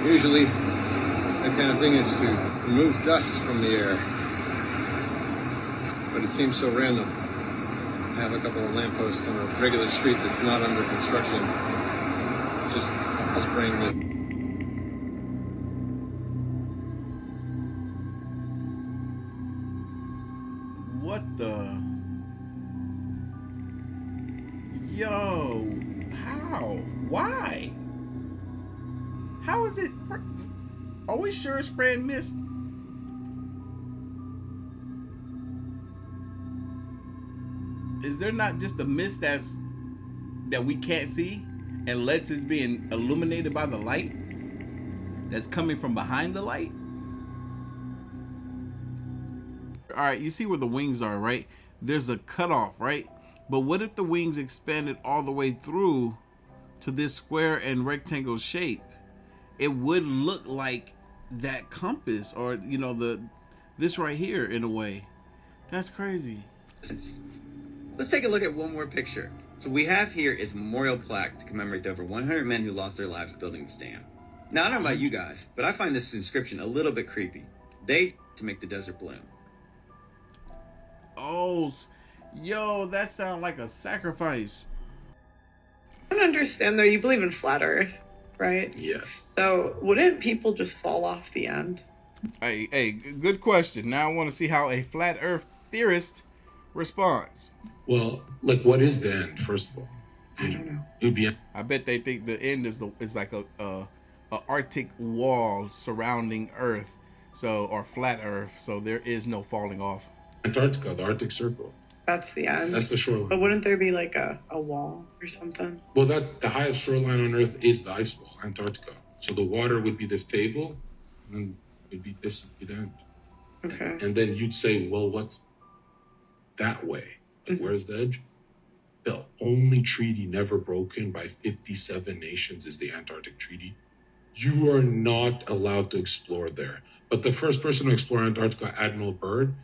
Usually, that kind of thing is to remove dust from the air. But it seems so random to have a couple of lampposts on a regular street that's not under construction. Just spraying the... What the? Yo, how? Why? How is it? Are we sure it's spraying mist? Is there not just a mist that we can't see and lets us being illuminated by the light that's coming from behind the light? All right, you see where the wings are, right? There's a cutoff, right? But what if the wings expanded all the way through to this square and rectangle shape? It would look like that compass, or you know, this right here in a way. That's crazy. Let's take a look at one more picture. So we have here is a memorial plaque to commemorate the over 100 men who lost their lives building this dam. Now I don't know about you guys, but I find this inscription a little bit creepy. They to make the desert bloom. Oh, yo, that sounds like a sacrifice. I don't understand though. You believe in flat Earth, right? Yes. So wouldn't people just fall off the end? Hey, good question. Now I want to see how a flat Earth theorist responds. Well, like, what is the end? First of all, I don't know. I bet they think the end is like a Arctic wall surrounding Earth, so, or flat Earth, so there is no falling off. Antarctica, the Arctic Circle. That's the end. That's the shoreline. But wouldn't there be like a wall or something? Well, the highest shoreline on Earth is the ice wall, Antarctica. So the water would be this table, and would be this would be the end. Okay. And then you'd say, well, what's that way? Like, where's the edge? The only treaty never broken by 57 nations is the Antarctic Treaty. You are not allowed to explore there. But the first person to explore Antarctica, Admiral Byrd,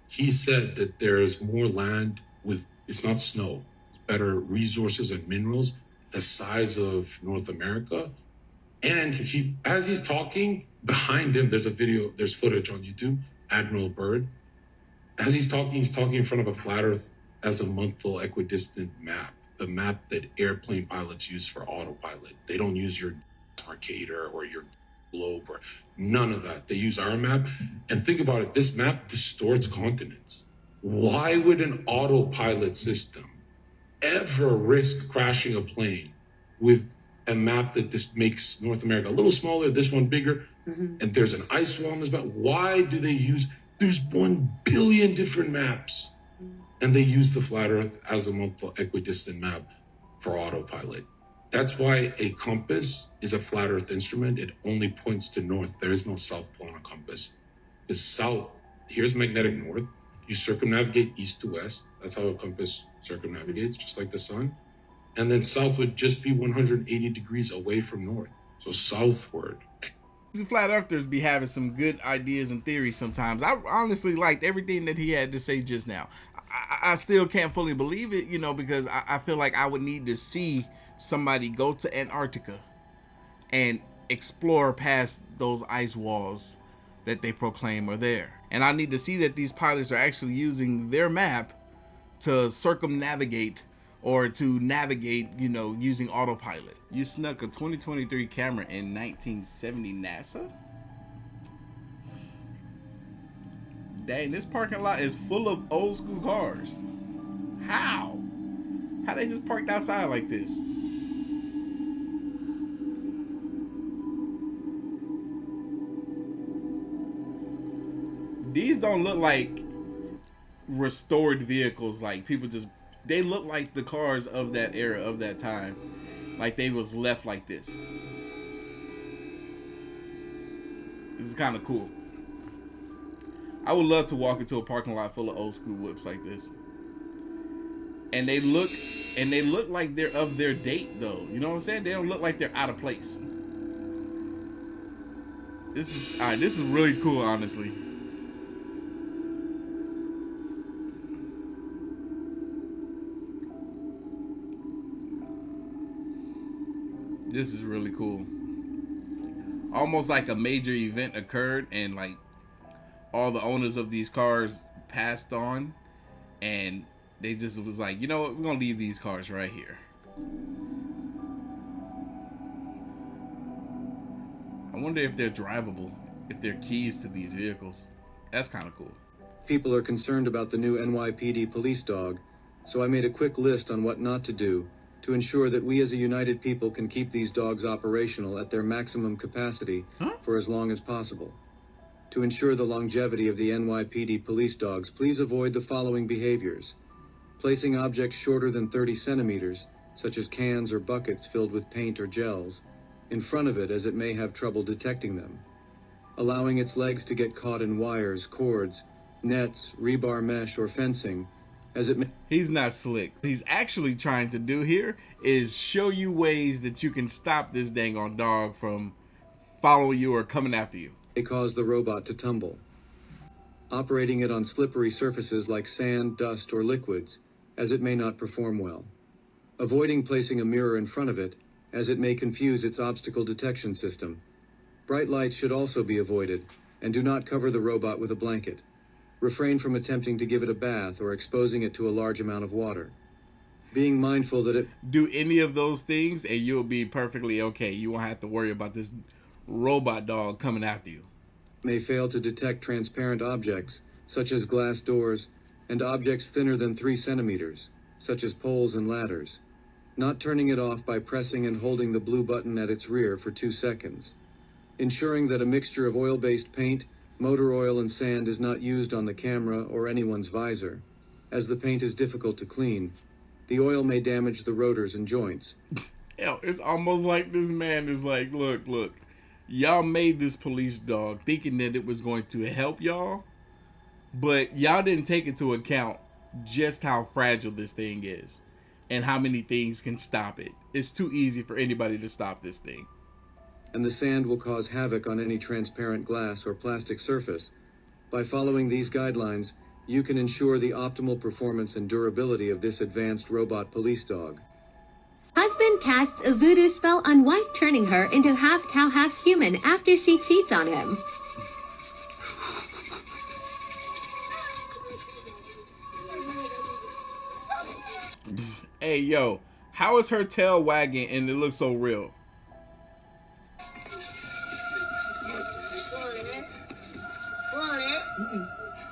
he said that there is more land with, it's not snow, it's better resources and minerals, the size of North America. And he, as he's talking, behind him, there's a video, there's footage on YouTube. Admiral Byrd. As he's talking in front of a flat Earth azimuthal equidistant map, the map that airplane pilots use for autopilot. They don't use your Arcadia or your globe or none of that. They use our map. And think about it, this map distorts continents. Why would an autopilot system ever risk crashing a plane with a map that just makes North America a little smaller, this one bigger, and there's an ice wall on this map? Why do they use, there's 1 billion different maps, and they use the flat Earth azimuthal equidistant map for autopilot. That's why a compass is a flat Earth instrument. It only points to north. There is no south pole on a compass. The south, here's magnetic north. You circumnavigate east to west. That's how a compass circumnavigates, just like the sun. And then south would just be 180 degrees away from north. So southward. These flat earthers be having some good ideas and theories sometimes. I honestly liked everything that he had to say just now. I still can't fully believe it, you know, because I feel like I would need to see somebody go to Antarctica and explore past those ice walls that they proclaim are there. And I need to see that these pilots are actually using their map to circumnavigate or to navigate, you know, using autopilot. You snuck a 2023 camera in 1970 NASA? Dang, this parking lot is full of old school cars. How? How they just parked outside like this? These don't look like restored vehicles. Like people just, they look like the cars of that era, of that time. Like they was left like this. This is kind of cool. I would love to walk into a parking lot full of old school whips like this. And they look like they're of their date though. You know what I'm saying? They don't look like they're out of place. This is really cool, honestly. This is really cool. Almost like a major event occurred and like all the owners of these cars passed on and they just was like, you know what, we're gonna leave these cars right here. I wonder if they're drivable, if they're keys to these vehicles. That's kind of cool. People are concerned about the new NYPD Police Dog, so I made a quick list on what not to do to ensure that we as a united people can keep these dogs operational at their maximum capacity for as long as possible. To ensure the longevity of the NYPD police dogs, please avoid the following behaviors. Placing objects shorter than 30 centimeters, such as cans or buckets filled with paint or gels, in front of it as it may have trouble detecting them. Allowing its legs to get caught in wires, cords, nets, rebar mesh, or fencing, as it may. He's not slick. What he's actually trying to do here is show you ways that you can stop this dang on dog from following you or coming after you. They cause the robot to tumble. Operating it on slippery surfaces like sand, dust, or liquids, as it may not perform well. Avoiding placing a mirror in front of it, as it may confuse its obstacle detection system. Bright lights should also be avoided, and do not cover the robot with a blanket. Refrain from attempting to give it a bath or exposing it to a large amount of water. Being mindful that it... Do any of those things and you'll be perfectly okay. You won't have to worry about this robot dog coming after you. May fail to detect transparent objects, such as glass doors, and objects thinner than 3 centimeters, such as poles and ladders. Not turning it off by pressing and holding the blue button at its rear for 2 seconds. Ensuring that a mixture of oil-based paint, motor oil, and sand is not used on the camera or anyone's visor. As the paint is difficult to clean, the oil may damage the rotors and joints. Hell, it's almost like this man is like, look, y'all made this police dog thinking that it was going to help y'all, but y'all didn't take into account just how fragile this thing is and how many things can stop it. It's too easy for anybody to stop this thing. And the sand will cause havoc on any transparent glass or plastic surface. By following these guidelines, you can ensure the optimal performance and durability of this advanced robot police dog. Husband casts a voodoo spell on wife, turning her into half cow, half human after she cheats on him. Hey, yo, how is her tail wagging and it looks so real?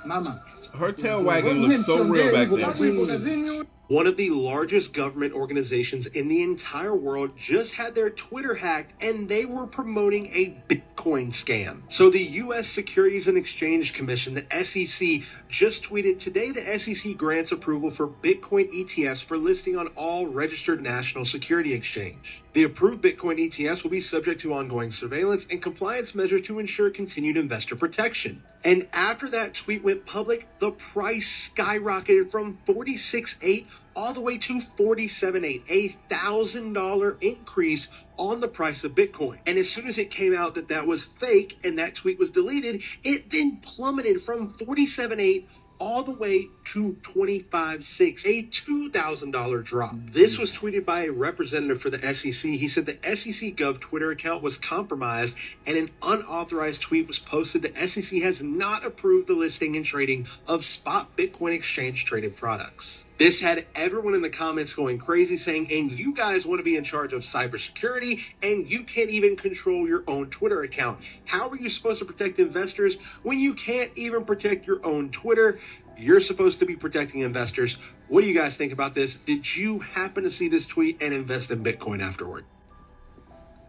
Mama. Her tail wagging looks so real back there. One of the largest government organizations in the entire world just had their Twitter hacked, and they were promoting a Bitcoin scam. So the U.S. Securities and Exchange Commission, the SEC, just tweeted, today the SEC grants approval for Bitcoin ETFs for listing on all registered national security exchange. The approved Bitcoin ETFs will be subject to ongoing surveillance and compliance measures to ensure continued investor protection. And after that tweet went public, the price skyrocketed from 46.8 all the way to 47.8, a $1,000 increase on the price of Bitcoin. And as soon as it came out that that was fake and that tweet was deleted, it then plummeted from 47.8 all the way to 25.6, a $2,000 drop. This was tweeted by a representative for the SEC. He said the SEC Gov Twitter account was compromised and an unauthorized tweet was posted. The SEC has not approved the listing and trading of spot Bitcoin exchange traded products. This had everyone in the comments going crazy saying, and you guys want to be in charge of cybersecurity and you can't even control your own Twitter account. How are you supposed to protect investors when you can't even protect your own Twitter? You're supposed to be protecting investors. What do you guys think about this? Did you happen to see this tweet and invest in Bitcoin afterward?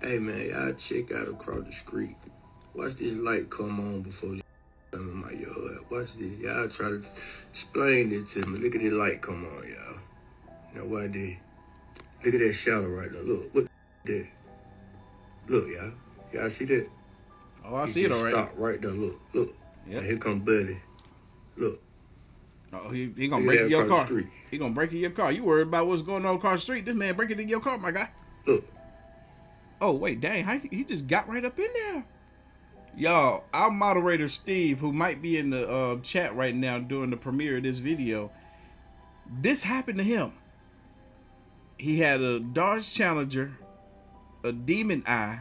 Hey man, y'all check out across the street. Watch this light come on before in my yard. Watch this. Y'all try to explain this to me. Look at the light come on, y'all. Now what did? Look at that shadow right there. Look, what that? Look, y'all. Y'all see that? Oh, I see it already. Stop right there. Look, look. Yep. Here come Buddy. Look. Oh, he gonna break in your car. He gonna break in your car. You worried about what's going on across the street? This man breaking in your car, my guy. Look. Oh wait, dang! He just got right up in there. Y'all, our moderator Steve, who might be in the chat right now during the premiere of this video, this happened to him. He had a Dodge Challenger, a demon eye,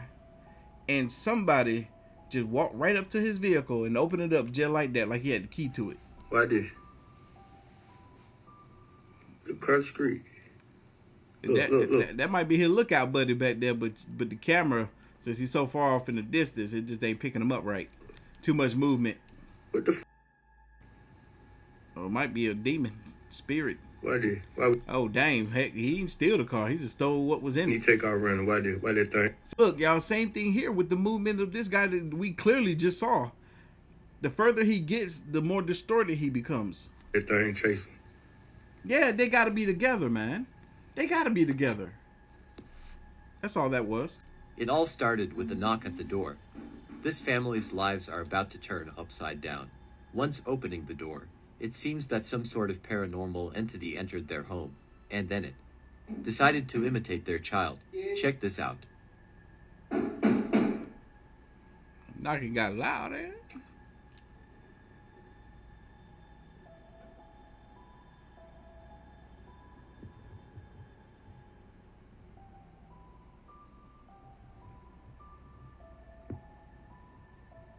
and somebody just walked right up to his vehicle and opened it up just like that, like he had the key to it. Why did? Across the street. Look. That might be his lookout buddy back there, but the camera, since he's so far off in the distance, it just ain't picking him up right. Too much movement. What the? Or it might be a demon spirit. Why? Oh dang! Heck, he didn't steal the car. He just stole what was in it. He take off running. Why that thing? So look, y'all, same thing here with the movement of this guy that we clearly just saw. The further he gets, the more distorted he becomes. That thing chasing. Yeah, they got to be together, man. They got to be together. That's all that was. It all started with a knock at the door. This family's lives are about to turn upside down. Once opening the door, it seems that some sort of paranormal entity entered their home, and then it decided to imitate their child. Check this out. Knocking got loud, ain't it?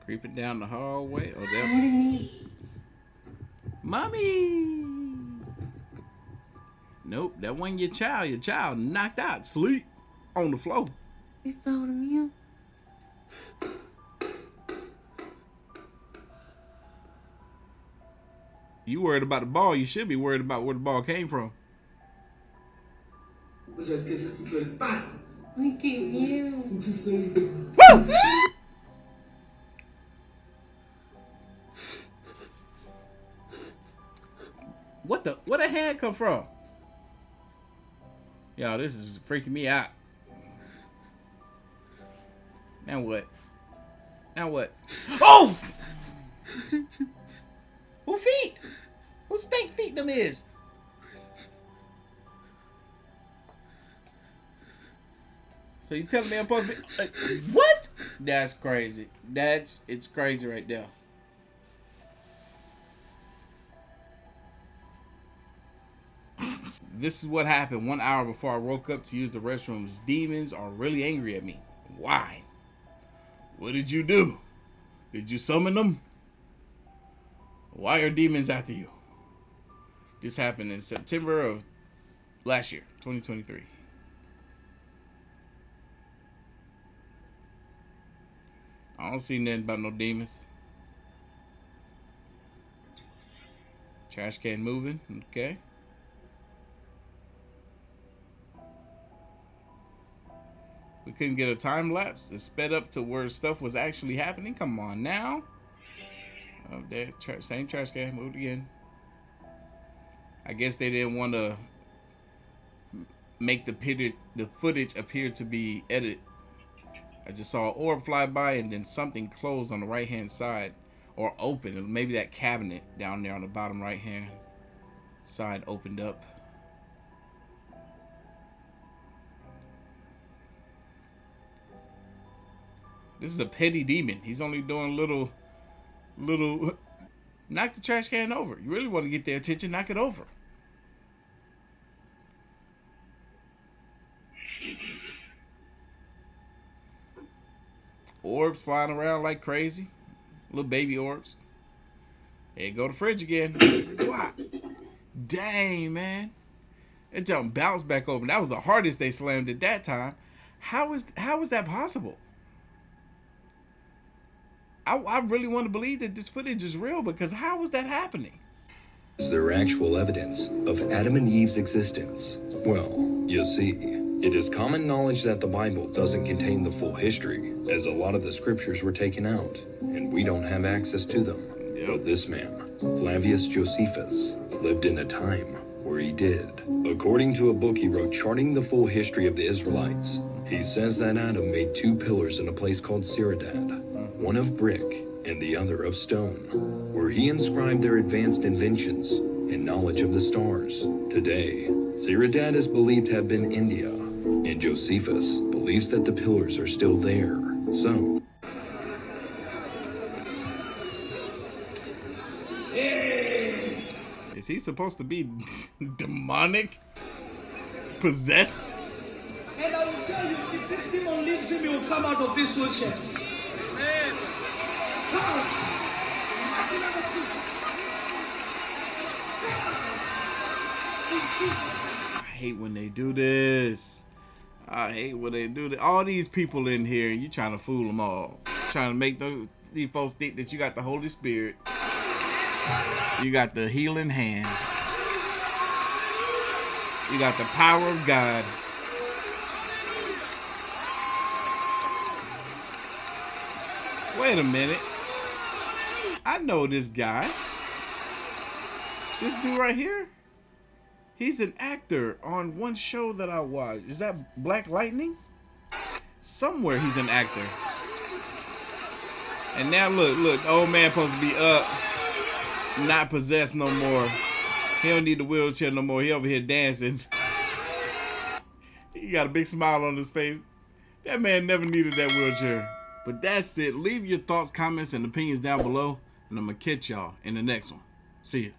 Creeping down the hallway. Oh, there. Mommy. Nope, that wasn't your child. Your child knocked out, sleep on the floor. You saw him. You worried about the ball. You should be worried about where the ball came from. Look at you. Woo! Where the hand come from? Yo, this is freaking me out. Now what? Now what? Oh! Who feet? Who snake feet them is? So you telling me I'm supposed to be what? That's crazy. It's crazy right there. This is what happened 1 hour before I woke up to use the restrooms. Demons are really angry at me. Why? What did you do? Did you summon them? Why are demons after you? This happened in September of last year, 2023. I don't see nothing about no demons. Trash can moving, okay. We couldn't get a time lapse. It sped up to where stuff was actually happening. Come on now. Oh, there, same trash can moved again. I guess they didn't want to make the footage appear to be edited. I just saw an orb fly by and then something closed on the right hand side, or open. Maybe that cabinet down there on the bottom right hand side opened up. This is a petty demon. He's only doing little. Knock the trash can over. You really want to get their attention, knock it over. Orbs flying around like crazy. Little baby orbs. There you go, the fridge again. What? Dang, man. It jumped bounced back open. That was the hardest they slammed at that time. How is that possible? I really want to believe that this footage is real, because how is that happening? Is there actual evidence of Adam and Eve's existence? Well, you see, it is common knowledge that the Bible doesn't contain the full history, as a lot of the scriptures were taken out, and we don't have access to them. But this man, Flavius Josephus, lived in a time where he did. According to a book he wrote charting the full history of the Israelites, he says that Adam made 2 pillars in a place called Siradad, one of brick and the other of stone, where he inscribed their advanced inventions and knowledge of the stars. Today, Siradad is believed to have been India, and Josephus believes that the pillars are still there. So, is he supposed to be demonic? Possessed? And I will tell you, if this demon leaves him, he will come out of this wheelchair. Man. I hate when they do this. I hate when they do that. All these people in here, you trying to fool them all. Trying to make these folks think that you got the Holy Spirit. You got the healing hand. You got the power of God. Wait a minute. I know this guy. This dude right here. He's an actor on one show that I watched. Is that Black Lightning? Somewhere he's an actor. And now look, the old man supposed to be up. Not possessed no more. He don't need the wheelchair no more. He over here dancing. He got a big smile on his face. That man never needed that wheelchair. But that's it. Leave your thoughts, comments, and opinions down below. And I'm going to catch y'all in the next one. See ya.